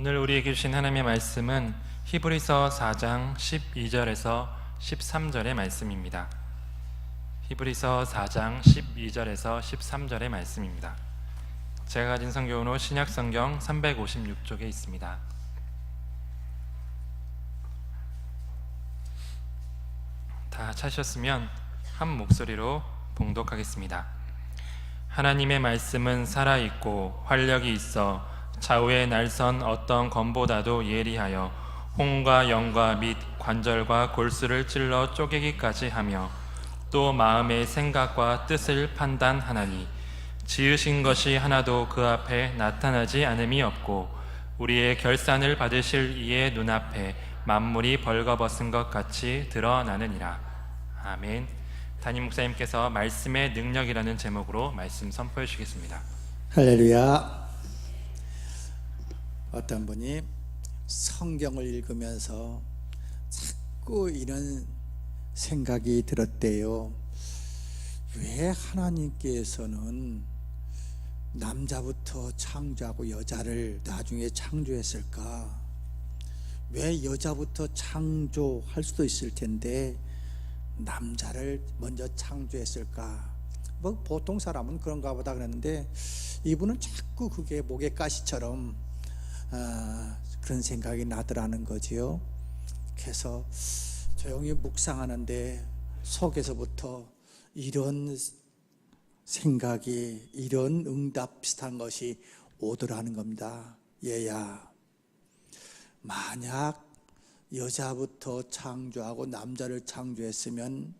오늘 우리에게 주신 하나님의 말씀은 히브리서 4장 12절에서 13절의 말씀입니다. 히브리서 4장 12절에서 13절의 말씀입니다. 제가 가진 성경으로 신약성경 356쪽에 있습니다. 다 찾으셨으면 한 목소리로 봉독하겠습니다. 하나님의 말씀은 살아있고 활력이 있어 좌우에 날선 어떤 검보다도 예리하여 홍과 영과 및 관절과 골수를 찔러 쪼개기까지 하며 또 마음의 생각과 뜻을 판단하나니 지으신 것이 하나도 그 앞에 나타나지 않음이 없고 우리의 결산을 받으실 이의 눈앞에 만물이 벌거벗은 것 같이 드러나느니라. 아멘. 담임 목사님께서 말씀의 능력이라는 제목으로 말씀 선포해 주시겠습니다. 할렐루야. 어떤 분이 성경을 읽으면서 자꾸 이런 생각이 들었대요. 왜 하나님께서는 남자부터 창조하고 여자를 나중에 창조했을까? 왜 여자부터 창조할 수도 있을 텐데 남자를 먼저 창조했을까? 뭐 보통 사람은 그런가 보다 그랬는데 이분은 자꾸 그게 목에 가시처럼 그런 생각이 나더라는 거지요. 그래서 조용히 묵상하는데 속에서부터 이런 생각이, 이런 응답 비슷한 것이 오더라는 겁니다. 얘야, 만약 여자부터 창조하고 남자를 창조했으면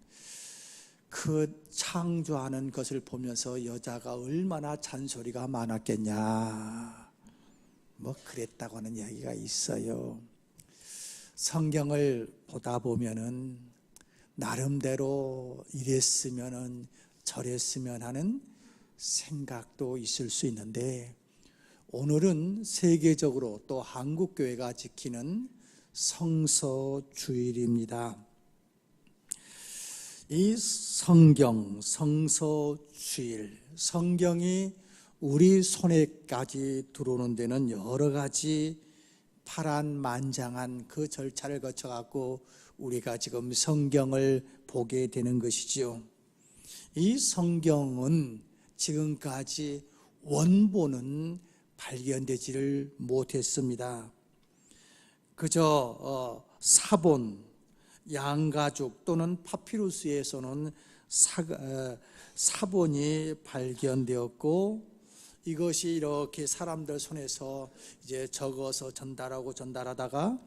그 창조하는 것을 보면서 여자가 얼마나 잔소리가 많았겠냐, 뭐 그랬다고 하는 이야기가 있어요. 성경을 보다 보면은 나름대로 이랬으면은 저랬으면 하는 생각도 있을 수 있는데, 오늘은 세계적으로 또 한국교회가 지키는 성서주일입니다. 이 성서주일, 성경이 우리 손에까지 들어오는 데는 여러 가지 파란만장한 그 절차를 거쳐갖고 우리가 지금 성경을 보게 되는 것이지요. 이 성경은 지금까지 원본은 발견되지를 못했습니다. 그저 사본, 양가죽 또는 파피루스에서는 사본이 발견되었고, 이것이 이렇게 사람들 손에서 이제 적어서 전달하다가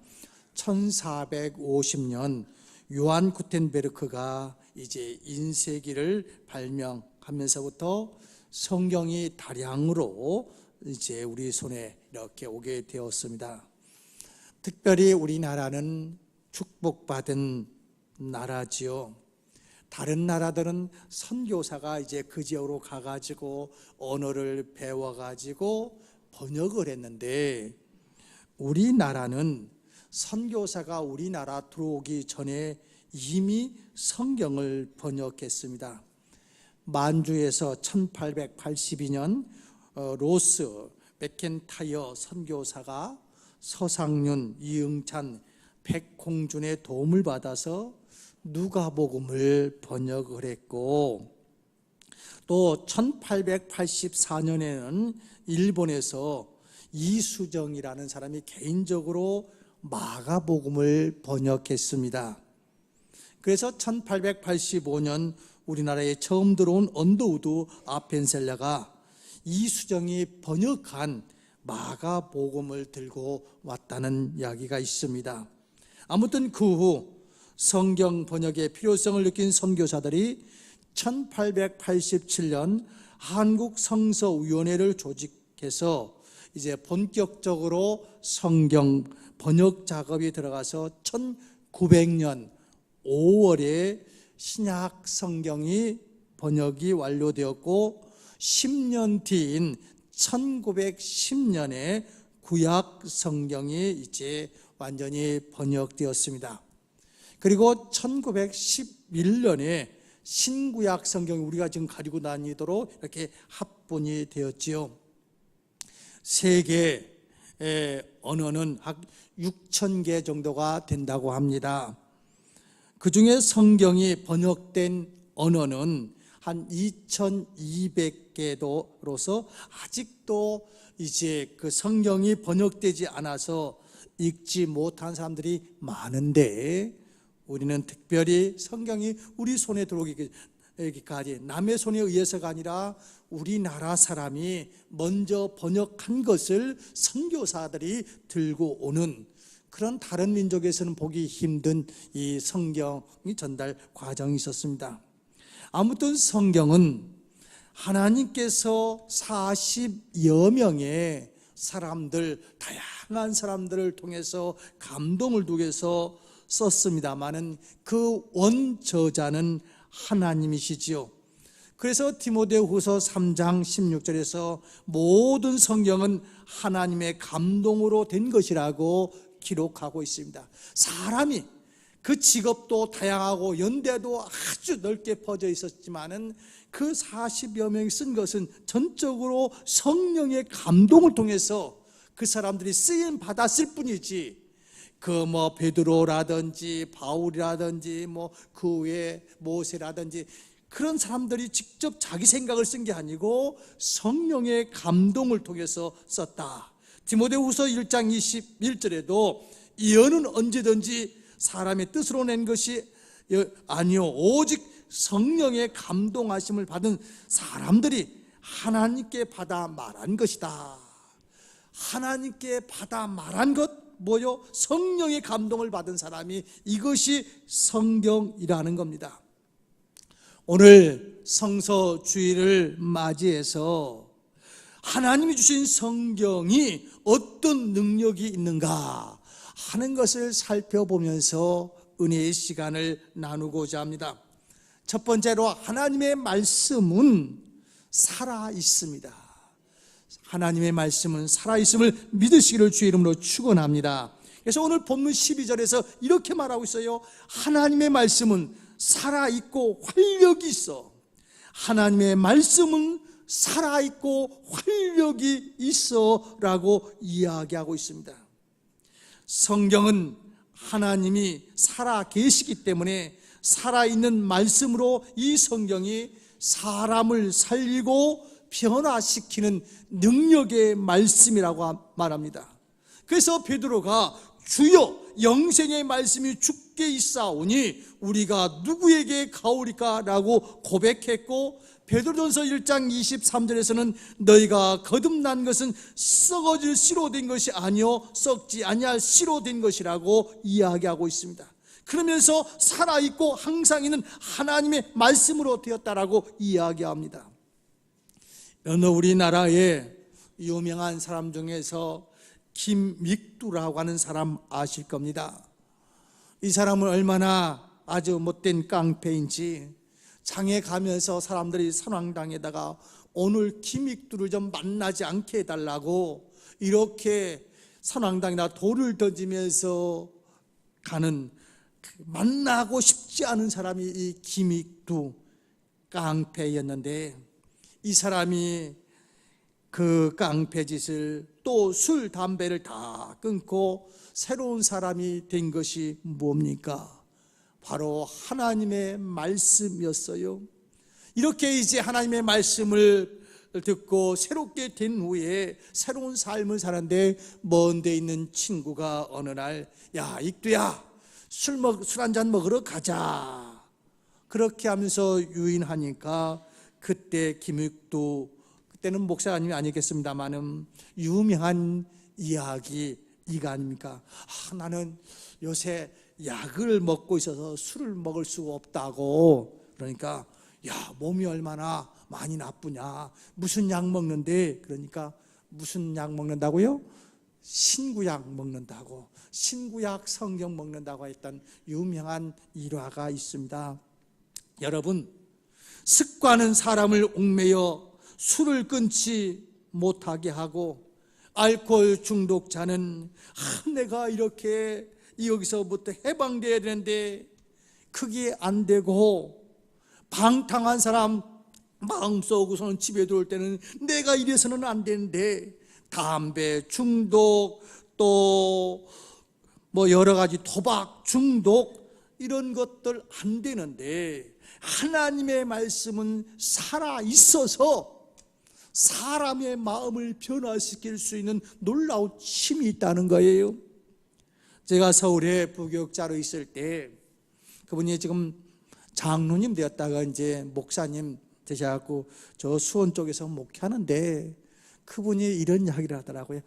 1450년 요한 구텐베르크가 이제 인쇄기를 발명하면서부터 성경이 다량으로 이제 우리 손에 이렇게 오게 되었습니다. 특별히 우리나라는 축복받은 나라지요. 다른 나라들은 선교사가 이제 그 지역으로 가가지고 언어를 배워가지고 번역을 했는데, 우리나라는 선교사가 우리나라 들어오기 전에 이미 성경을 번역했습니다. 만주에서 1882년 로스 맥켄타이어 선교사가 서상윤, 이응찬, 백홍준의 도움을 받아서 누가복음을 번역을 했고, 또 1884년에는 일본에서 이수정이라는 사람이 개인적으로 마가복음을 번역했습니다. 그래서 1885년 우리나라에 처음 들어온 언더우드 아펜셀러가 이수정이 번역한 마가복음을 들고 왔다는 이야기가 있습니다. 아무튼 그 후 성경 번역의 필요성을 느낀 선교사들이 1887년 한국성서위원회를 조직해서 이제 본격적으로 성경 번역 작업이 들어가서 1900년 5월에 신약 성경이 번역이 완료되었고, 10년 뒤인 1910년에 구약 성경이 이제 완전히 번역되었습니다. 그리고 1911년에 신구약 성경이 우리가 지금 가지고 다니도록 이렇게 합본이 되었지요. 세계 언어는 약 6,000개 정도가 된다고 합니다. 그 중에 성경이 번역된 언어는 한 2,200개도로서 아직도 이제 그 성경이 번역되지 않아서 읽지 못한 사람들이 많은데, 우리는 특별히 성경이 우리 손에 들어오기까지 남의 손에 의해서가 아니라 우리나라 사람이 먼저 번역한 것을 선교사들이 들고 오는 그런 다른 민족에서는 보기 힘든 이 성경이 전달 과정이 있었습니다. 아무튼 성경은 하나님께서 40여 명의 사람들, 다양한 사람들을 통해서 감동을 두게서 썼습니다마는 그 원저자는 하나님이시지요. 그래서 디모데후서 3장 16절에서 모든 성경은 하나님의 감동으로 된 것이라고 기록하고 있습니다. 사람이 그 직업도 다양하고 연대도 아주 넓게 퍼져 있었지만은 그 40여 명이 쓴 것은 전적으로 성령의 감동을 통해서 그 사람들이 쓰임 받았을 뿐이지, 그 뭐 베드로라든지 바울이라든지 뭐 그 외에 모세라든지 그런 사람들이 직접 자기 생각을 쓴 게 아니고 성령의 감동을 통해서 썼다. 디모데후서 1장 21절에도 예언은 언제든지 사람의 뜻으로 낸 것이 아니요 오직 성령의 감동하심을 받은 사람들이 하나님께 받아 말한 것이다. 하나님께 받아 말한 것 뭐요? 성령의 감동을 받은 사람이, 이것이 성경이라는 겁니다. 오늘 성서주의를 맞이해서 하나님이 주신 성경이 어떤 능력이 있는가 하는 것을 살펴보면서 은혜의 시간을 나누고자 합니다. 첫 번째로 하나님의 말씀은 살아 있습니다. 하나님의 말씀은 살아있음을 믿으시기를 주의 이름으로 축원합니다. 그래서 오늘 본문 12절에서 이렇게 말하고 있어요. 하나님의 말씀은 살아있고 활력이 있어. 하나님의 말씀은 살아있고 활력이 있어 라고 이야기하고 있습니다. 성경은 하나님이 살아 계시기 때문에 살아있는 말씀으로 이 성경이 사람을 살리고 변화시키는 능력의 말씀이라고 말합니다. 그래서 베드로가 주여 영생의 말씀이 주께 있사오니 우리가 누구에게 가오리까 라고 고백했고, 베드로전서 1장 23절에서는 너희가 거듭난 것은 썩어질 씨로 된 것이 아니요 썩지 아니할 씨로 된 것이라고 이야기하고 있습니다. 그러면서 살아있고 항상 있는 하나님의 말씀으로 되었다라고 이야기합니다. 어느 우리나라의 유명한 사람 중에서 김믹두라고 하는 사람 아실 겁니다. 이 사람은 얼마나 아주 못된 깡패인지 장에 가면서 사람들이 선왕당에다가 오늘 김믹두를 좀 만나지 않게 해달라고 이렇게 선왕당에다 돌을 던지면서 가는, 만나고 싶지 않은 사람이 이 김믹두 깡패였는데, 이 사람이 그 깡패 짓을 또 술, 담배를 다 끊고 새로운 사람이 된 것이 뭡니까? 바로 하나님의 말씀이었어요. 이렇게 이제 하나님의 말씀을 듣고 새롭게 된 후에 새로운 삶을 사는데 먼 데 있는 친구가 어느 날, 야 익두야 술 한잔 먹으러 가자, 그렇게 하면서 유인하니까 그때 김익두, 그때는 목사님이 아니겠습니다만은 유명한 이야기 이가 아닙니까? 나는 요새 약을 먹고 있어서 술을 먹을 수가 없다고. 그러니까 야 몸이 얼마나 많이 나쁘냐, 무슨 약 먹는데? 그러니까 무슨 약 먹는다고요? 신구약 먹는다고, 신구약 성경 먹는다고 했던 유명한 일화가 있습니다. 여러분, 습관은 사람을 옥매여 술을 끊지 못하게 하고, 알코올 중독자는 내가 이렇게 여기서부터 해방돼야 되는데 그게 안 되고, 방탕한 사람 마음속으로는 집에 들어올 때는 내가 이래서는 안 되는데 담배 중독, 또 뭐 여러 가지 도박 중독, 이런 것들 안 되는데, 하나님의 말씀은 살아 있어서 사람의 마음을 변화시킬 수 있는 놀라운 힘이 있다는 거예요. 제가 서울에 부교육자로 있을 때, 그분이 지금 장로님 되었다가 이제 목사님 되셔갖고 저 수원 쪽에서 목회하는데, 그분이 이런 이야기를 하더라고요.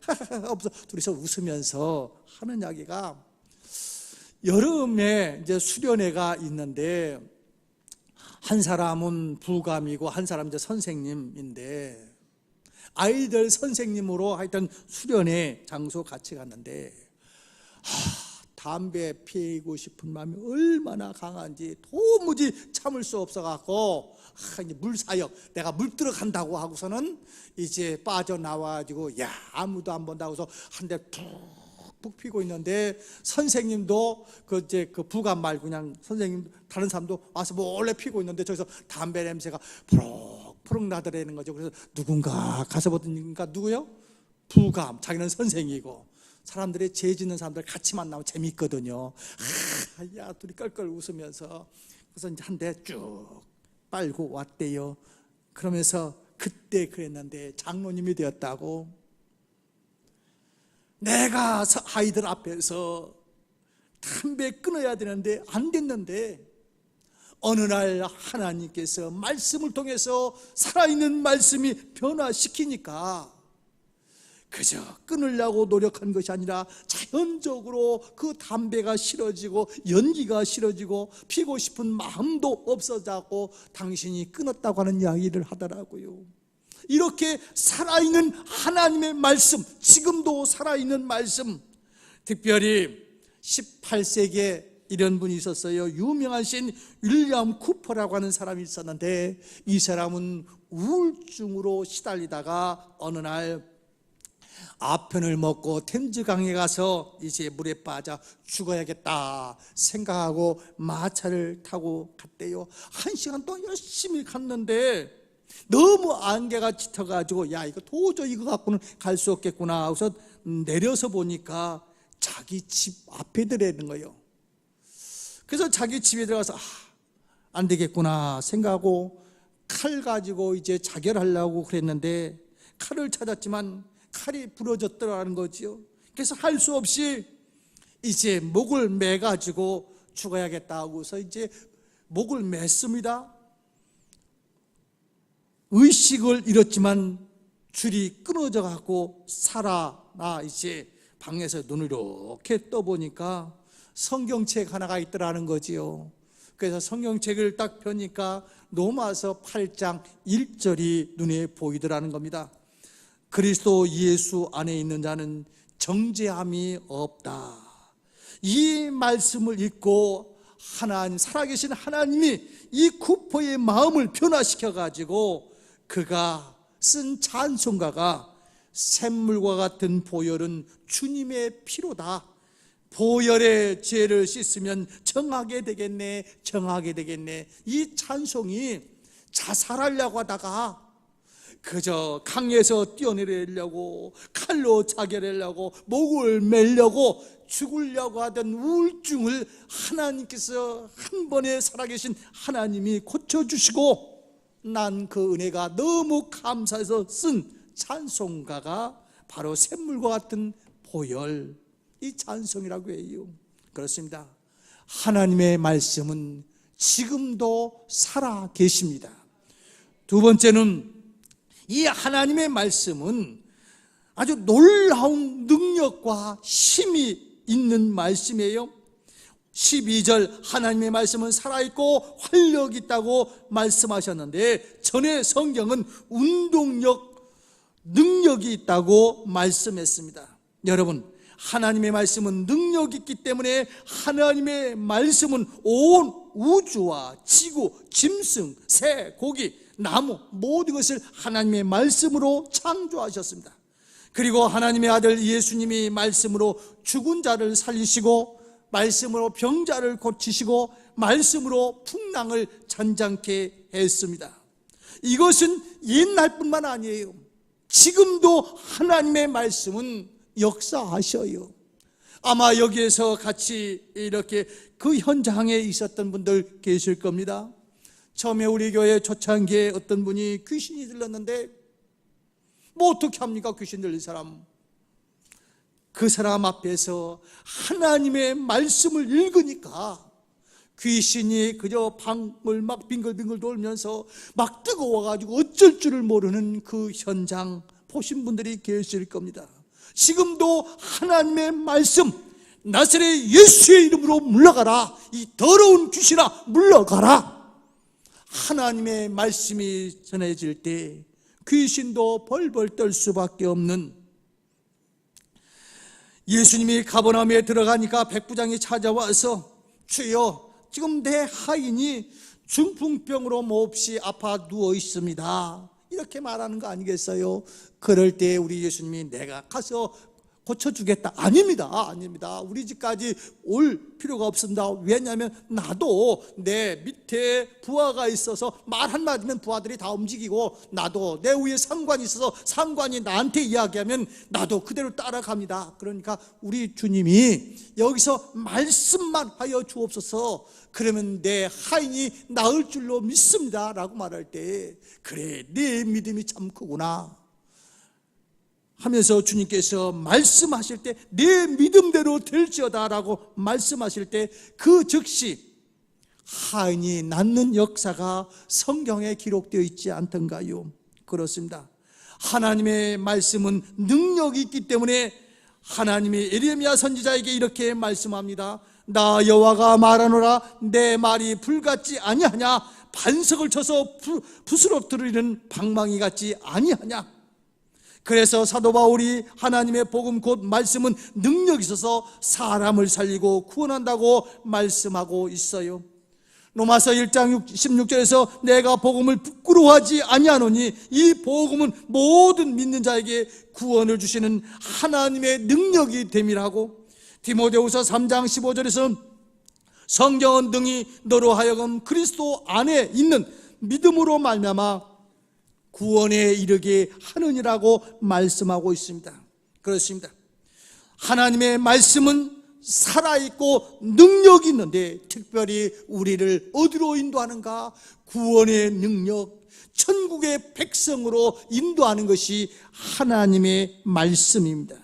없어, 둘이서 웃으면서 하는 이야기가, 여름에 이제 수련회가 있는데, 한 사람은 부감이고 한 사람은 이제 선생님인데, 아이들 선생님으로 하여튼 수련회 장소 같이 갔는데, 담배 피우고 싶은 마음이 얼마나 강한지 도무지 참을 수 없어갖고, 이제 물사역, 내가 물 들어간다고 하고서는 이제 빠져나와가지고, 야, 아무도 안 본다고서 한 대 푹 피고 있는데, 선생님도 그 부감 말고 그냥 선생님 다른 사람도 와서 몰래 피고 있는데, 저기서 담배 냄새가 푸럭푸럭 나더라는 거죠. 그래서 누군가 가서 보니까 누구요? 부감, 자기는 선생이고. 사람들이 죄 짓는 사람들 같이 만나면 재밌거든요. 야, 둘이 껄껄 웃으면서. 그래서 이제 한 대 쭉 빨고 왔대요. 그러면서 그때 그랬는데 장로님이 되었다고. 내가 아이들 앞에서 담배 끊어야 되는데 안 됐는데, 어느 날 하나님께서 말씀을 통해서 살아있는 말씀이 변화시키니까 그저 끊으려고 노력한 것이 아니라 자연적으로 그 담배가 싫어지고 연기가 싫어지고 피고 싶은 마음도 없어졌고 당신이 끊었다고 하는 이야기를 하더라고요. 이렇게 살아있는 하나님의 말씀, 지금도 살아있는 말씀, 특별히 18세기에 이런 분이 있었어요. 유명한 시인 윌리엄 쿠퍼라고 하는 사람이 있었는데, 이 사람은 우울증으로 시달리다가 어느 날 아편을 먹고 템즈강에 가서 이제 물에 빠져 죽어야겠다 생각하고 마차를 타고 갔대요. 1시간 동안 열심히 갔는데 너무 안개가 짙어가지고, 야, 이거 도저히 이거 갖고는 갈 수 없겠구나 하고서 내려서 보니까 자기 집 앞에 들어있는 거예요. 그래서 자기 집에 들어가서 안 되겠구나 생각하고 칼 가지고 이제 자결하려고 그랬는데, 칼을 찾았지만 칼이 부러졌더라는 거지요. 그래서 할 수 없이 이제 목을 매가지고 죽어야겠다 하고서 이제 목을 맸습니다. 의식을 잃었지만 줄이 끊어져 갖고 살아나 이제 방에서 눈을 이렇게 떠보니까 성경책 하나가 있더라는 거지요. 그래서 성경책을 딱 펴니까 로마서 8장 1절이 눈에 보이더라는 겁니다. 그리스도 예수 안에 있는 자는 정죄함이 없다. 이 말씀을 읽고 하나님, 살아계신 하나님이 이 쿠퍼의 마음을 변화시켜 가지고 그가 쓴 찬송가가 샘물과 같은 보혈은 주님의 피로다. 보혈의 죄를 씻으면 정하게 되겠네, 정하게 되겠네. 이 찬송이 자살하려고 하다가 그저 강에서 뛰어내리려고, 칼로 자결하려고, 목을 매려고 죽으려고 하던 우울증을 하나님께서 한 번에 살아계신 하나님이 고쳐주시고, 난 그 은혜가 너무 감사해서 쓴 찬송가가 바로 샘물과 같은 보혈, 이 찬송이라고 해요. 그렇습니다. 하나님의 말씀은 지금도 살아 계십니다. 두 번째는 이 하나님의 말씀은 아주 놀라운 능력과 힘이 있는 말씀이에요. 12절 하나님의 말씀은 살아있고 활력이 있다고 말씀하셨는데, 전에 성경은 운동력, 능력이 있다고 말씀했습니다. 여러분, 하나님의 말씀은 능력이 있기 때문에 하나님의 말씀은 온 우주와 지구, 짐승, 새, 고기, 나무 모든 것을 하나님의 말씀으로 창조하셨습니다. 그리고 하나님의 아들 예수님이 말씀으로 죽은 자를 살리시고, 말씀으로 병자를 고치시고, 말씀으로 풍랑을 잔잔케 했습니다. 이것은 옛날뿐만 아니에요. 지금도 하나님의 말씀은 역사하셔요. 아마 여기에서 같이 이렇게 그 현장에 있었던 분들 계실 겁니다. 처음에 우리 교회 초창기에 어떤 분이 귀신이 들렸는데 뭐 어떻게 합니까? 귀신 들린 사람. 그 사람 앞에서 하나님의 말씀을 읽으니까 귀신이 그저 방울 막 빙글빙글 돌면서 막 뜨거워가지고 어쩔 줄을 모르는 그 현장 보신 분들이 계실 겁니다. 지금도 하나님의 말씀, 나사렛 예수의 이름으로 물러가라. 이 더러운 귀신아 물러가라. 하나님의 말씀이 전해질 때 귀신도 벌벌 떨 수밖에 없는, 예수님이 가버나움에 들어가니까 백부장이 찾아와서 주여, 지금 내 하인이 중풍병으로 몹시 아파 누워 있습니다, 이렇게 말하는 거 아니겠어요? 그럴 때 우리 예수님이 내가 가서 고쳐주겠다. 아닙니다. 우리 집까지 올 필요가 없습니다. 왜냐하면 나도 내 밑에 부하가 있어서 말 한마디면 부하들이 다 움직이고, 나도 내 위에 상관이 있어서 상관이 나한테 이야기하면 나도 그대로 따라갑니다. 그러니까 우리 주님이 여기서 말씀만 하여 주옵소서, 그러면 내 하인이 나을 줄로 믿습니다 라고 말할 때, 그래 네 믿음이 참 크구나 하면서 주님께서 말씀하실 때 내 믿음대로 될지어다 라고 말씀하실 때 그 즉시 하인이 낫는 역사가 성경에 기록되어 있지 않던가요? 그렇습니다. 하나님의 말씀은 능력이 있기 때문에 하나님이 예레미야 선지자에게 이렇게 말씀합니다. 나 여호와가 말하노라, 내 말이 불같지 아니하냐? 반석을 쳐서 부스러뜨리는 방망이 같지 아니하냐? 그래서 사도 바울이 하나님의 복음 곧 말씀은 능력이 있어서 사람을 살리고 구원한다고 말씀하고 있어요. 로마서 1장 16절에서 내가 복음을 부끄러워하지 아니하노니 이 복음은 모든 믿는 자에게 구원을 주시는 하나님의 능력이 됨이라고, 디모데후서 3장 15절에서 성경은 능히 너로 하여금 그리스도 안에 있는 믿음으로 말미암아 구원에 이르게 하느니라고 말씀하고 있습니다. 그렇습니다. 하나님의 말씀은 살아있고 능력이 있는데, 특별히 우리를 어디로 인도하는가? 구원의 능력, 천국의 백성으로 인도하는 것이 하나님의 말씀입니다.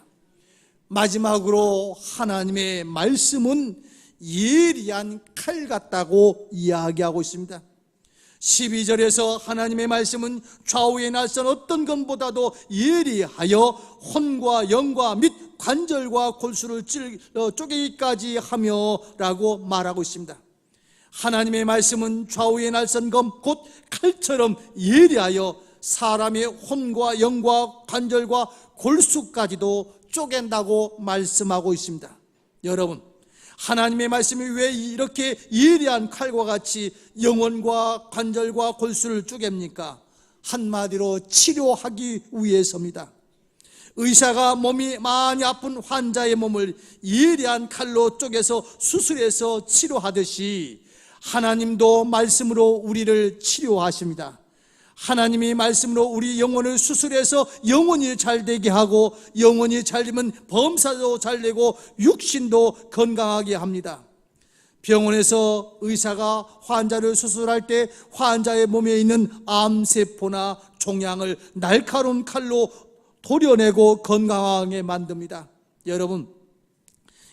마지막으로 하나님의 말씀은 예리한 칼 같다고 이야기하고 있습니다. 12절에서 하나님의 말씀은 좌우의 날선 어떤 것보다도 예리하여 혼과 영과 및 관절과 골수를 쪼개기까지 하며 라고 말하고 있습니다. 하나님의 말씀은 좌우의 날선 검 곧 칼처럼 예리하여 사람의 혼과 영과 관절과 골수까지도 쪼갠다고 말씀하고 있습니다. 여러분, 하나님의 말씀이 왜 이렇게 예리한 칼과 같이 영혼과 관절과 골수를 쪼갭니까? 한마디로 치료하기 위해서입니다. 의사가 몸이 많이 아픈 환자의 몸을 예리한 칼로 쪼개서 수술해서 치료하듯이 하나님도 말씀으로 우리를 치료하십니다. 하나님이 말씀으로 우리 영혼을 수술해서 영혼이 잘되게 하고, 영혼이 잘되면 범사도 잘되고 육신도 건강하게 합니다. 병원에서 의사가 환자를 수술할 때 환자의 몸에 있는 암세포나 종양을 날카로운 칼로 도려내고 건강하게 만듭니다. 여러분,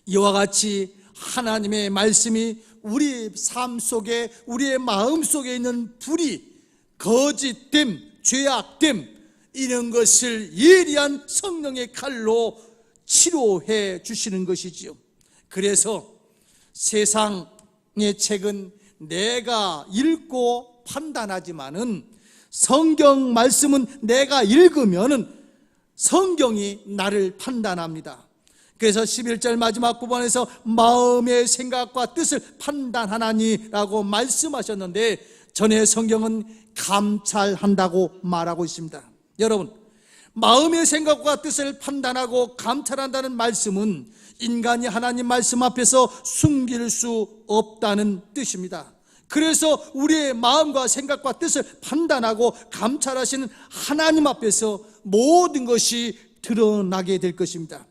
이와 같이 하나님의 말씀이 우리 삶 속에, 우리의 마음 속에 있는 불이, 거짓됨, 죄악됨, 이런 것을 예리한 성령의 칼로 치료해 주시는 것이지요. 그래서 세상의 책은 내가 읽고 판단하지만은 성경 말씀은 내가 읽으면은 성경이 나를 판단합니다. 그래서 11절 마지막 부분에서 마음의 생각과 뜻을 판단하나니라고 말씀하셨는데, 전에 성경은 감찰한다고 말하고 있습니다. 여러분, 마음의 생각과 뜻을 판단하고 감찰한다는 말씀은 인간이 하나님 말씀 앞에서 숨길 수 없다는 뜻입니다. 그래서 우리의 마음과 생각과 뜻을 판단하고 감찰하시는 하나님 앞에서 모든 것이 드러나게 될 것입니다.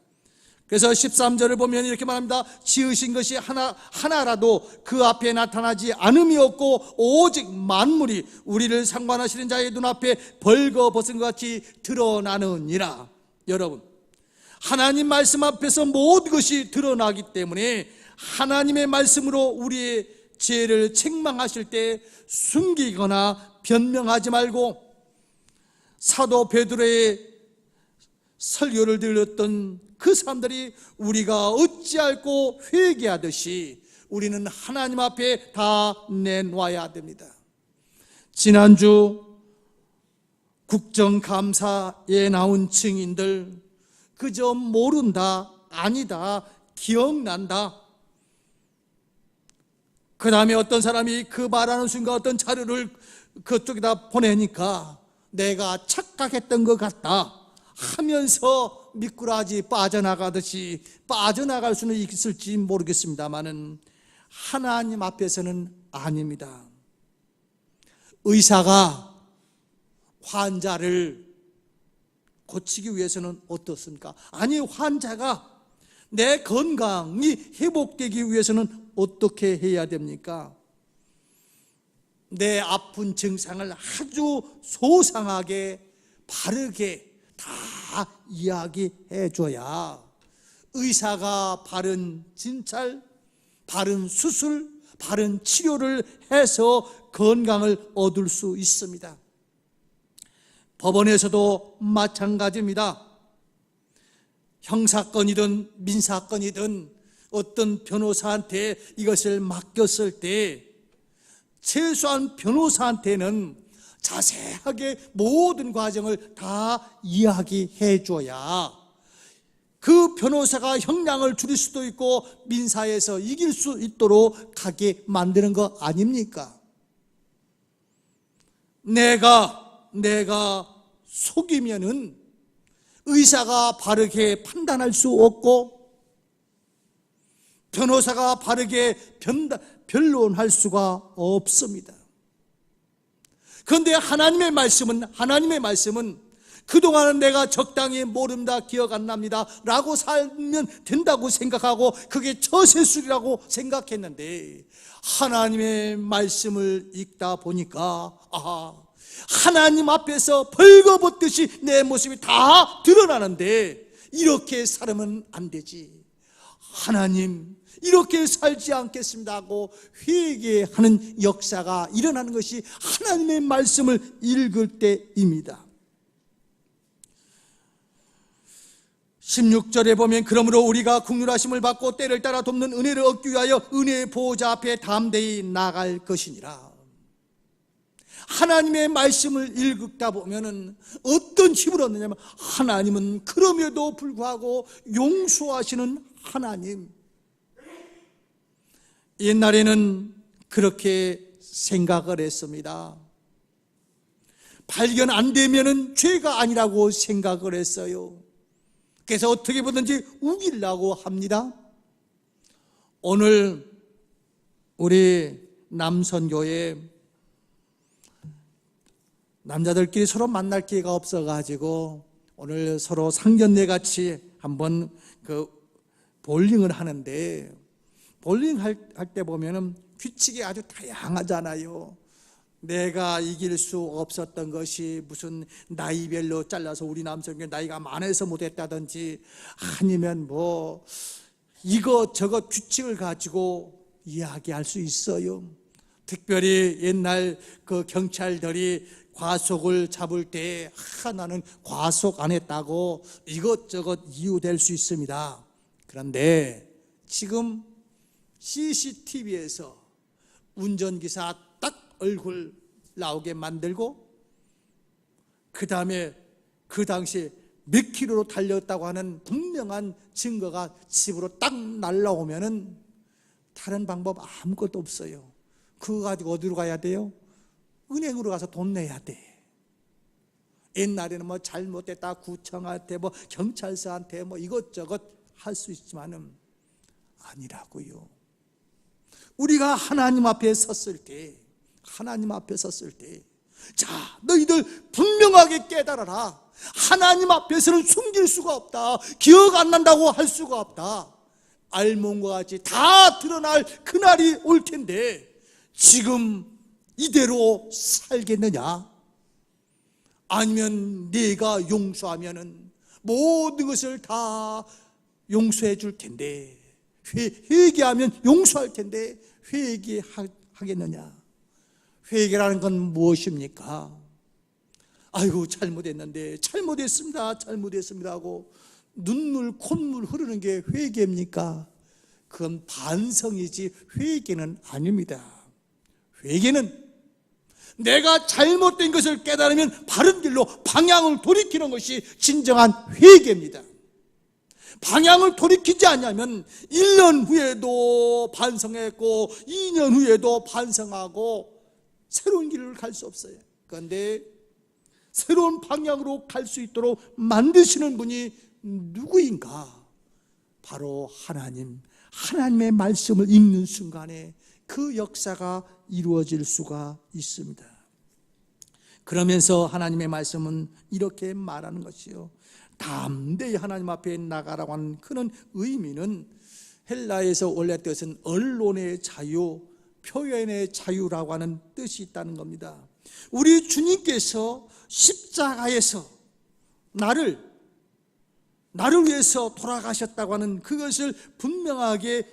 그래서 13절을 보면 이렇게 말합니다. 지으신 것이 하나라도 그 앞에 나타나지 않음이 없고 오직 만물이 우리를 상관하시는 자의 눈앞에 벌거벗은 것 같이 드러나느니라. 여러분, 하나님 말씀 앞에서 모든 것이 드러나기 때문에 하나님의 말씀으로 우리의 죄를 책망하실 때 숨기거나 변명하지 말고, 사도 베드로의 설교를 들었던 그 사람들이 우리가 어찌할꼬 회개하듯이 우리는 하나님 앞에 다 내놓아야 됩니다. 지난주 국정감사에 나온 증인들, 그저 모른다, 아니다, 기억난다. 그 다음에 어떤 사람이 그 말하는 순간 어떤 자료를 그쪽에다 보내니까 내가 착각했던 것 같다 하면서 미꾸라지 빠져나가듯이 빠져나갈 수는 있을지 모르겠습니다만은 하나님 앞에서는 아닙니다. 의사가 환자를 고치기 위해서는 어떻습니까? 아니, 환자가 내 건강이 회복되기 위해서는 어떻게 해야 됩니까? 내 아픈 증상을 아주 소상하게 바르게 다 이야기해줘야 의사가 바른 진찰, 바른 수술, 바른 치료를 해서 건강을 얻을 수 있습니다. 법원에서도 마찬가지입니다. 형사건이든 민사건이든 어떤 변호사한테 이것을 맡겼을 때 최소한 변호사한테는 자세하게 모든 과정을 다 이야기해 줘야 그 변호사가 형량을 줄일 수도 있고 민사에서 이길 수 있도록 가게 만드는 거 아닙니까? 내가 속이면은 의사가 바르게 판단할 수 없고 변호사가 바르게 변론할 수가 없습니다. 그런데 하나님의 말씀은 그동안은 내가 적당히 모른다, 기억 안 납니다 라고 살면 된다고 생각하고 그게 처세술이라고 생각했는데, 하나님의 말씀을 읽다 보니까 하나님 앞에서 벌거벗듯이 내 모습이 다 드러나는데 이렇게 살면 안 되지, 하나님 이렇게 살지 않겠습니다 하고 회개하는 역사가 일어나는 것이 하나님의 말씀을 읽을 때입니다. 16절에 보면 그러므로 우리가 긍휼하심을 받고 때를 따라 돕는 은혜를 얻기 위하여 은혜의 보호자 앞에 담대히 나갈 것이니라. 하나님의 말씀을 읽다 보면은 어떤 힘을 얻느냐면, 하나님은 그럼에도 불구하고 용서하시는 하나님. 옛날에는 그렇게 생각을 했습니다. 발견 안 되면은 죄가 아니라고 생각을 했어요. 그래서 어떻게 보든지 우기려고 합니다. 오늘 우리 남선교회 남자들끼리 서로 만날 기회가 없어가지고 오늘 서로 상견례 같이 한번 볼링을 하는데, 볼링 할 때 보면은 규칙이 아주 다양하잖아요. 내가 이길 수 없었던 것이 무슨 나이별로 잘라서 우리 남성의 나이가 많아서 못했다든지, 아니면 뭐 이것저것 규칙을 가지고 이야기할 수 있어요. 특별히 옛날 그 경찰들이 과속을 잡을 때 나는 과속 안 했다고 이것저것 이유 될 수 있습니다. 그런데 지금 CCTV에서 운전기사 딱 얼굴 나오게 만들고, 그 다음에 그 당시 몇 킬로로 달렸다고 하는 분명한 증거가 집으로 딱 날라오면은 다른 방법 아무것도 없어요. 그거 가지고 어디로 가야 돼요? 은행으로 가서 돈 내야 돼. 옛날에는 뭐 잘못됐다 구청한테 뭐 경찰서한테 뭐 이것저것 할 수 있지만은 아니라고요. 우리가 하나님 앞에 섰을 때, 자, 너희들 분명하게 깨달아라. 하나님 앞에서는 숨길 수가 없다. 기억 안 난다고 할 수가 없다. 알몸과 같이 다 드러날 그날이 올 텐데 지금 이대로 살겠느냐? 아니면 네가 용서하면은 모든 것을 다 용서해 줄 텐데, 회개하면 용서할 텐데 회개하겠느냐? 회개라는 건 무엇입니까? 아이고 잘못했습니다 하고 눈물 콧물 흐르는 게 회개입니까? 그건 반성이지 회개는 아닙니다. 회개는 내가 잘못된 것을 깨달으면 바른 길로 방향을 돌이키는 것이 진정한 회개입니다. 방향을 돌이키지 않냐면 1년 후에도 반성했고 2년 후에도 반성하고 새로운 길을 갈 수 없어요. 그런데 새로운 방향으로 갈 수 있도록 만드시는 분이 누구인가? 바로 하나님의 말씀을 읽는 순간에 그 역사가 이루어질 수가 있습니다. 그러면서 하나님의 말씀은 이렇게 말하는 것이요, 담대히 하나님 앞에 나가라고 하는 그런 의미는 헬라에서 원래 뜻은 언론의 자유, 표현의 자유라고 하는 뜻이 있다는 겁니다. 우리 주님께서 십자가에서 나를 위해서 돌아가셨다고 하는 그것을 분명하게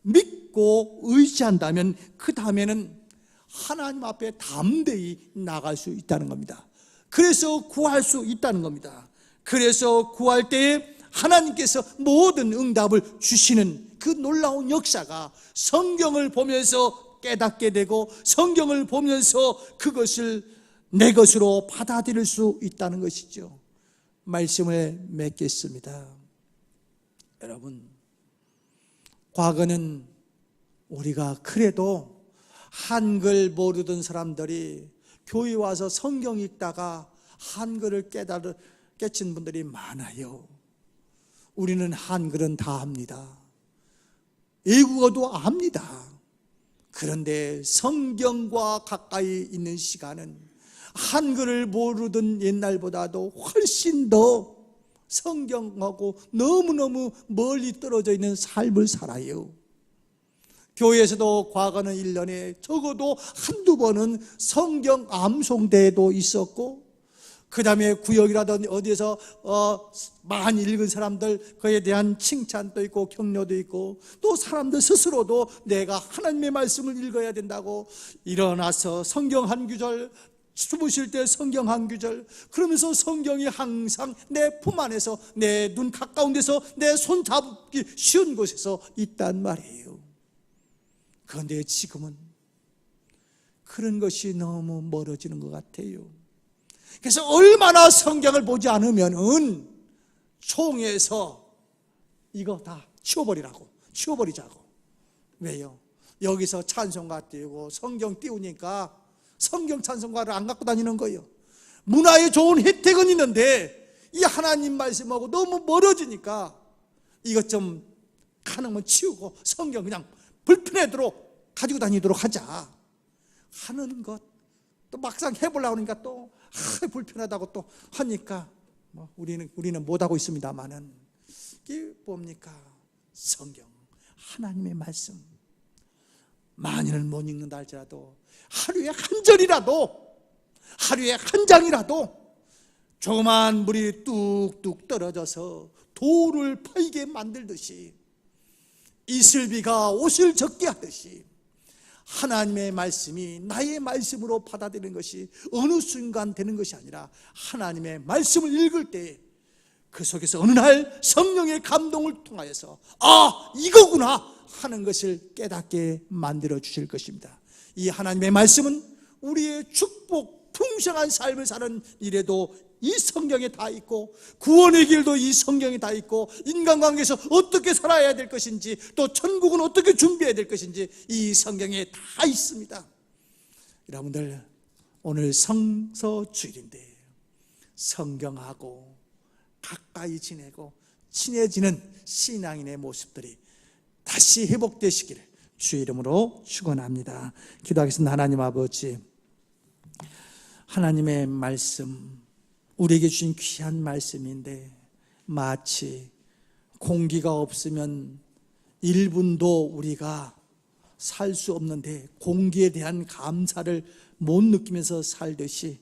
믿고 의지한다면 그 다음에는 하나님 앞에 담대히 나갈 수 있다는 겁니다. 그래서 구할 수 있다는 겁니다. 그래서 구할 때에 하나님께서 모든 응답을 주시는 그 놀라운 역사가 성경을 보면서 깨닫게 되고 성경을 보면서 그것을 내 것으로 받아들일 수 있다는 것이죠. 말씀을 맺겠습니다. 여러분, 과거는 우리가 그래도 한글 모르던 사람들이 교회 와서 성경 읽다가 한글을 깨친 분들이 많아요. 우리는 한글은 다 합니다. 외국어도 압니다. 그런데 성경과 가까이 있는 시간은 한글을 모르던 옛날보다도 훨씬 더 성경하고 너무너무 멀리 떨어져 있는 삶을 살아요. 교회에서도 과거는 1년에 적어도 한두 번은 성경 암송대회도 있었고, 그 다음에 구역이라든지 어디에서 많이 읽은 사람들 그에 대한 칭찬도 있고 격려도 있고, 또 사람들 스스로도 내가 하나님의 말씀을 읽어야 된다고 일어나서 성경 한 구절, 주무실 때 성경 한 구절, 그러면서 성경이 항상 내 품 안에서, 내 눈 가까운 데서, 내 손 잡기 쉬운 곳에서 있단 말이에요. 그런데 지금은 그런 것이 너무 멀어지는 것 같아요. 그래서 얼마나 성경을 보지 않으면은 총에서 이거 다 치워버리자고. 왜요? 여기서 찬송가 띄우고 성경 띄우니까 성경 찬송가를 안 갖고 다니는 거예요. 문화에 좋은 혜택은 있는데 이 하나님 말씀하고 너무 멀어지니까 이것 좀 가능하면 치우고 성경 그냥 불편하도록 가지고 다니도록 하자 하는 것, 또 막상 해보려고 하니까 또 불편하다고 또 하니까 우리는 못하고 있습니다만은, 이게 뭡니까? 성경, 하나님의 말씀, 많이는 못 읽는다 할지라도 하루에 한 절이라도, 하루에 한 장이라도 조그만 물이 뚝뚝 떨어져서 돌을 파이게 만들듯이, 이슬비가 옷을 젖게 하듯이 하나님의 말씀이 나의 말씀으로 받아들이는 것이 어느 순간 되는 것이 아니라, 하나님의 말씀을 읽을 때 그 속에서 어느 날 성령의 감동을 통하여서 이거구나 하는 것을 깨닫게 만들어 주실 것입니다. 이 하나님의 말씀은 우리의 축복, 풍성한 삶을 사는 일에도 이 성경에 다 있고, 구원의 길도 이 성경에 다 있고, 인간관계에서 어떻게 살아야 될 것인지, 또 천국은 어떻게 준비해야 될 것인지 이 성경에 다 있습니다. 여러분들, 오늘 성서주일인데 성경하고 가까이 지내고 친해지는 신앙인의 모습들이 다시 회복되시기를 주의 이름으로 축원합니다. 기도하겠습니다. 하나님 아버지, 하나님의 말씀, 우리에게 주신 귀한 말씀인데 마치 공기가 없으면 1분도 우리가 살 수 없는데 공기에 대한 감사를 못 느끼면서 살듯이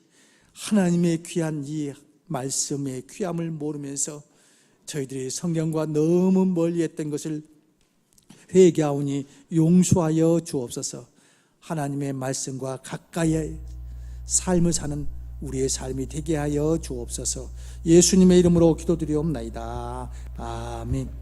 하나님의 귀한 이 말씀의 귀함을 모르면서 저희들이 성경과 너무 멀리했던 것을 회개하오니 용서하여 주옵소서. 하나님의 말씀과 가까이 삶을 사는 우리의 삶이 되게 하여 주옵소서. 예수님의 이름으로 기도드리옵나이다. 아멘.